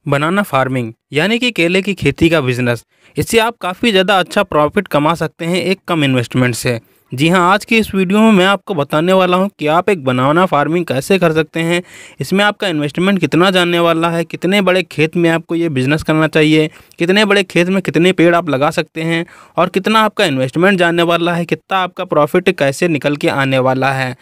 बनाना farming यानी कि केले की खेती का बिजनेस। इससे आप काफ़ी ज़्यादा अच्छा प्रॉफिट कमा सकते हैं एक कम इन्वेस्टमेंट से। जी हाँ, आज की इस वीडियो में मैं आपको बताने वाला हूँ कि आप एक बनाना फार्मिंग कैसे कर सकते हैं। इसमें आपका इन्वेस्टमेंट कितना जाने वाला है, कितने बड़े खेत में आपको ये बिज़नेस करना चाहिए, कितने बड़े खेत में कितने पेड़ आप लगा सकते हैं और कितना आपका इन्वेस्टमेंट जाने वाला है, कितना आपका प्रॉफिट कैसे निकल के आने वाला है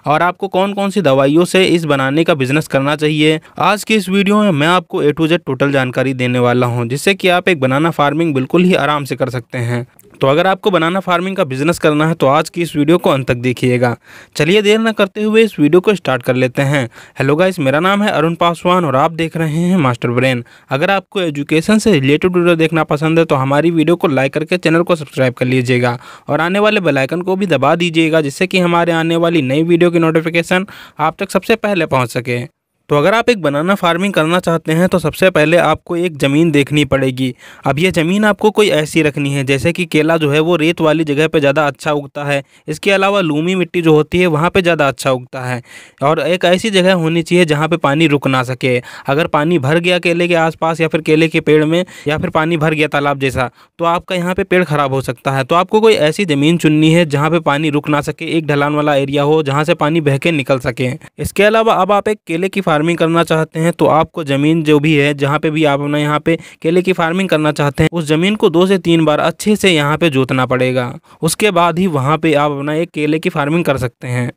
और आपको कौन कौन सी दवाइयों से इस बनाने का बिजनेस करना चाहिए। आज की इस वीडियो में मैं आपको A to Z टोटल जानकारी देने वाला हूं, जिससे कि आप एक बनाना फार्मिंग बिल्कुल ही आराम से कर सकते हैं। तो अगर आपको बनाना फार्मिंग का बिजनेस करना है तो आज की इस वीडियो को अंत तक देखिएगा। चलिए देर न करते हुए इस वीडियो को स्टार्ट कर लेते हैं। हेलो गाइस, मेरा नाम है अरुण पासवान और आप देख रहे हैं मास्टर ब्रेन। अगर आपको एजुकेशन से रिलेटेड वीडियो देखना पसंद है तो हमारी वीडियो को लाइक करके चैनल को सब्सक्राइब कर लीजिएगा और आने वाले बेल आइकन को भी दबा दीजिएगा, जिससे कि हमारे आने वाली नई वीडियो की नोटिफिकेशन आप तक सबसे पहले पहुँच सके। तो अगर आप एक बनाना फार्मिंग करना चाहते हैं तो सबसे पहले आपको एक ज़मीन देखनी पड़ेगी। अब ये ज़मीन आपको कोई ऐसी रखनी है जैसे कि केला जो है वो रेत वाली जगह पे ज़्यादा अच्छा उगता है। इसके अलावा लूमी मिट्टी जो होती है वहाँ पे ज़्यादा अच्छा उगता है और एक ऐसी जगह होनी चाहिए जहाँ पे पानी रुक ना सके। अगर पानी भर गया केले के आसपास या फिर केले के पेड़ में या फिर पानी भर गया तालाब जैसा, तो आपका यहाँ पे पेड़ खराब हो सकता है। तो आपको कोई ऐसी ज़मीन चुननी है जहाँ पे पानी रुक ना सके, एक ढलान वाला एरिया हो जहाँ से पानी बह के निकल सके। इसके अलावा अब आप एक केले की फार्मिंग करना चाहते हैं तो आपको ज़मीन जो भी है जहाँ पे भी आप अपना यहाँ पे केले की फार्मिंग करना चाहते हैं उस ज़मीन को 2 से 3 बार अच्छे से यहाँ पे जोतना पड़ेगा। उसके बाद ही वहाँ पे आप अपना एक केले की फार्मिंग कर सकते हैं।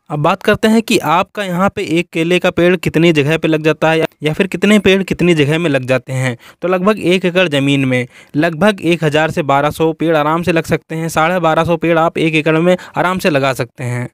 अब बात करते हैं कि आपका यहाँ पे एक केले का पेड़ कितनी जगह पे लग जाता है या फिर कितने पेड़ कितनी जगह में लग जाते हैं। तो लगभग 1 एकड़ ज़मीन में लगभग 1000 से 1200 पेड़ आराम से लग सकते हैं। 1250 पेड़ आप 1 एकड़ में आराम से लगा सकते हैं।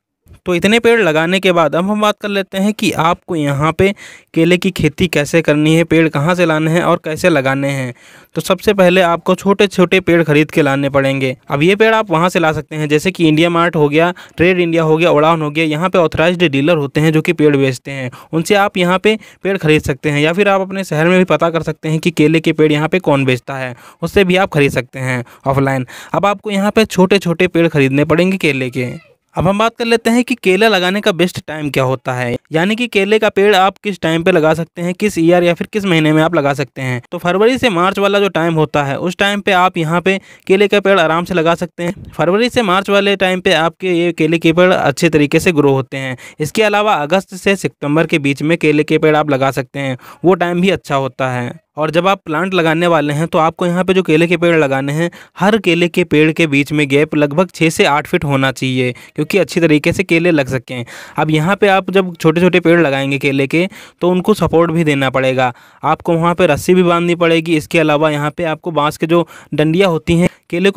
तो इतने पेड़ लगाने के बाद अब हम बात कर लेते हैं कि आपको यहाँ पे केले की खेती कैसे करनी है, पेड़ कहाँ से लाने हैं और कैसे लगाने हैं। तो सबसे पहले आपको छोटे छोटे पेड़ खरीद के लाने पड़ेंगे। अब ये पेड़ आप वहाँ से ला सकते हैं जैसे कि इंडिया मार्ट हो गया, ट्रेड इंडिया हो गया, उड़ान हो गया। यहाँ पे ऑथराइज्ड डीलर होते हैं जो कि पेड़ बेचते हैं, उनसे आप यहाँ पे पेड़ खरीद सकते हैं। या फिर आप अपने शहर में भी पता कर सकते हैं कि केले के पेड़ यहाँ पे कौन बेचता है, उससे भी आप खरीद सकते हैं ऑफलाइन। अब आपको यहाँ पे छोटे छोटे पेड़ खरीदने पड़ेंगे केले के। अब हम बात कर लेते हैं कि केला लगाने का बेस्ट टाइम क्या होता है, यानी कि केले का पेड़ आप किस टाइम पे लगा सकते हैं, किस ईयर या फिर किस महीने में आप लगा सकते हैं। तो फरवरी से मार्च वाला जो टाइम होता है उस टाइम पे आप यहाँ पे केले का पेड़ आराम से लगा सकते हैं। फरवरी से मार्च वाले टाइम पे आपके ये केले के पेड़ अच्छे तरीके से ग्रो होते हैं। इसके अलावा अगस्त से सितंबर के बीच में केले के पेड़ आप लगा सकते हैं, वो टाइम भी अच्छा होता है। और जब आप प्लांट लगाने वाले हैं तो आपको यहाँ पे जो केले के पेड़ लगाने हैं, हर केले के पेड़ के बीच में गैप लगभग 6 से 8 फीट होना चाहिए, क्योंकि अच्छी तरीके से केले लग सकें। अब यहाँ पे आप जब छोटे छोटे पेड़ लगाएंगे केले के तो उनको सपोर्ट भी देना पड़ेगा। आपको वहाँ पे रस्सी भी बांधनी पड़ेगी। इसके अलावा यहाँ पे आपको बाँस के जो डंडियाँ होती हैं केले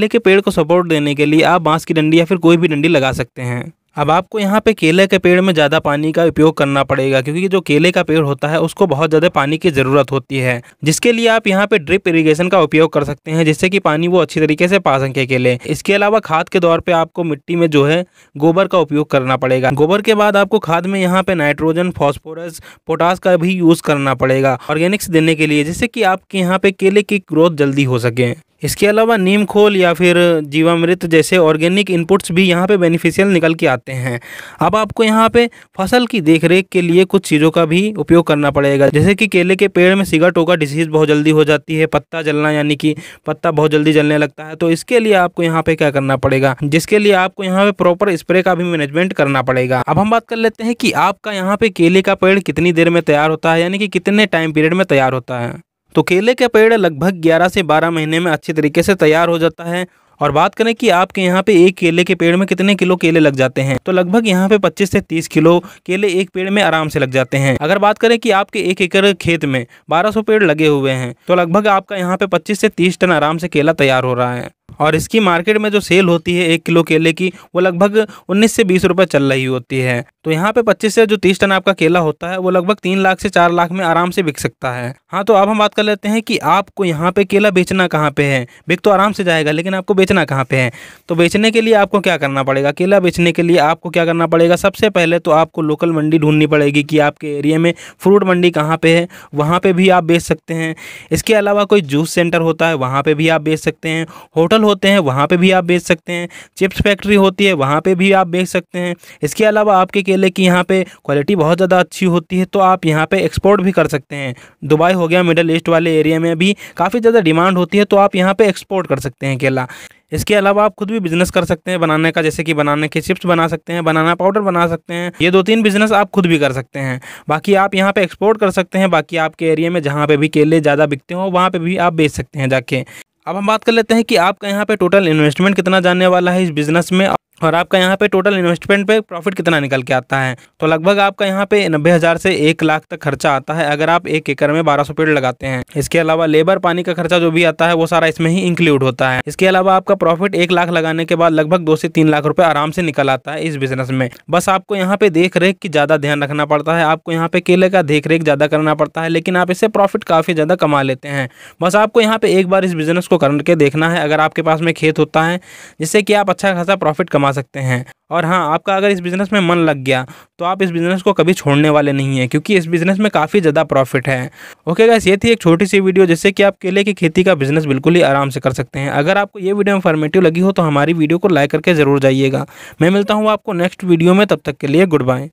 के पेड़ को सपोर्ट देने के लिए आप बाँस की डंडी या फिर कोई भी डंडी लगा सकते हैं। अब आपको यहाँ पे केले के पेड़ में ज़्यादा पानी का उपयोग करना पड़ेगा, क्योंकि जो केले का पेड़ होता है उसको बहुत ज़्यादा पानी की ज़रूरत होती है, जिसके लिए आप यहाँ पे ड्रिप इरिगेशन का उपयोग कर सकते हैं, जिससे कि पानी वो अच्छी तरीके से पा सके केले। इसके अलावा खाद के तौर पे आपको मिट्टी में जो है गोबर का उपयोग करना पड़ेगा। गोबर के बाद आपको खाद में यहाँ पे नाइट्रोजन, फॉस्फोरस, पोटास का भी यूज़ करना पड़ेगा ऑर्गेनिक्स देने के लिए, जिससे कि आपके यहाँ पे केले की ग्रोथ जल्दी हो सके। इसके अलावा नीम खोल या फिर जीवामृत जैसे ऑर्गेनिक इनपुट्स भी यहाँ पे बेनिफिशियल निकल के आते हैं। अब आपको यहाँ पे फसल की देखरेख के लिए कुछ चीज़ों का भी उपयोग करना पड़ेगा, जैसे कि केले के पेड़ में सिगा टोका डिसीज़ बहुत जल्दी हो जाती है, पत्ता जलना यानी कि पत्ता बहुत जल्दी जलने लगता है। तो इसके लिए आपको यहाँ पे क्या करना पड़ेगा, जिसके लिए आपको यहाँ पे प्रॉपर स्प्रे का भी मैनेजमेंट करना पड़ेगा। अब हम बात कर लेते हैं कि आपका यहाँ पे केले का पेड़ कितनी देर में तैयार होता है, यानी कि कितने टाइम पीरियड में तैयार होता है। तो केले का पेड़ लगभग 11 से 12 महीने में अच्छी तरीके से तैयार हो जाता है। और बात करें कि आपके यहाँ पे एक केले के पेड़ में कितने किलो केले लग जाते हैं, तो लगभग यहाँ पे 25 से 30 किलो केले एक पेड़ में आराम से लग जाते हैं। अगर बात करें कि आपके 1 एकड़ खेत में 1200 पेड़ लगे हुए हैं तो लगभग आपका यहाँ पे 25 से 30 टन आराम से केला तैयार हो रहा है। और इसकी मार्केट में जो सेल होती है 1 किलो केले की, वो लगभग 19 से 20 रुपये चल रही होती है। तो यहाँ पे 25 से जो 30 टन आपका केला होता है वो लगभग 3 लाख से 4 लाख में आराम से बिक सकता है। हाँ, तो अब हम बात कर लेते हैं कि आपको यहाँ पे केला बेचना कहाँ पे है। बिक तो आराम से जाएगा, लेकिन आपको बेचना कहाँ पे है। तो बेचने के लिए आपको क्या करना पड़ेगा, केला बेचने के लिए आपको क्या करना पड़ेगा। सबसे पहले तो आपको लोकल मंडी ढूंढनी पड़ेगी कि आपके एरिया में फ्रूट मंडी कहाँ पे है, वहाँ पे भी आप बेच सकते हैं। इसके अलावा कोई जूस सेंटर होता है, वहाँ पे भी आप बेच सकते हैं। होटल फल होते हैं वहाँ पे भी आप बेच सकते हैं, चिप्स फैक्ट्री होती है वहाँ पे भी आप बेच सकते हैं। इसके अलावा आपके केले की यहाँ पे क्वालिटी बहुत ज़्यादा अच्छी होती है तो आप यहाँ पे एक्सपोर्ट भी कर सकते हैं। दुबई हो गया, मिडल ईस्ट वाले एरिया में भी काफ़ी ज़्यादा डिमांड होती है तो आप यहाँ पे एक्सपोर्ट कर सकते हैं केला। इसके अलावा आप खुद भी बिजनेस कर सकते हैं बनाने का, जैसे कि बनाने के चिप्स बना सकते हैं, बनाना पाउडर बना सकते हैं। ये 2-3 बिजनेस आप खुद भी कर सकते हैं। बाकी आप यहाँ पे एक्सपोर्ट कर सकते हैं, बाकी आपके एरिया में जहाँ पे भी केले ज़्यादा बिकते हो वहाँ पे भी आप बेच सकते हैं जाके। अब हम बात कर लेते हैं कि आपका यहाँ पे टोटल इन्वेस्टमेंट कितना जाने वाला है इस बिज़नेस में और आपका यहाँ पे टोटल इन्वेस्टमेंट पे प्रॉफिट कितना निकल के आता है। तो लगभग आपका यहाँ पे 90,000 से 1 लाख तक खर्चा आता है अगर आप 1 एकड़ में 1200 पेड़ लगाते हैं। इसके अलावा लेबर पानी का खर्चा जो भी आता है वो सारा इसमें ही इंक्लूड होता है। इसके अलावा आपका प्रॉफिट 1 लाख लगाने के बाद लगभग 2 से 3 लाख रुपए आराम से निकल आता है इस बिजनेस में। बस आपको यहाँ पे देख रेख की ज़्यादा ध्यान रखना पड़ता है, आपको यहाँ पे केले का देख रेख ज़्यादा करना पड़ता है, लेकिन आप इससे प्रॉफिट काफ़ी ज़्यादा कमा लेते हैं। बस आपको यहाँ पे एक बार इस बिज़नेस को करके देखना है अगर आपके पास में खेत होता है, जिससे कि आप अच्छा खासा प्रॉफिट कमा सकते हैं। और हाँ, आपका अगर इस बिज़नेस में मन लग गया तो आप इस बिज़नेस को कभी छोड़ने वाले नहीं हैं, क्योंकि इस बिज़नेस में काफ़ी ज़्यादा प्रॉफिट है। ओके गाइस, ये थी एक छोटी सी वीडियो जिससे कि आप केले की खेती का बिज़नेस बिल्कुल ही आराम से कर सकते हैं। अगर आपको ये वीडियो इन्फॉर्मेटिव लगी हो तो हमारी वीडियो को लाइक करके ज़रूर जाइएगा। मैं मिलता हूँ आपको नेक्स्ट वीडियो में, तब तक के लिए गुड बाय।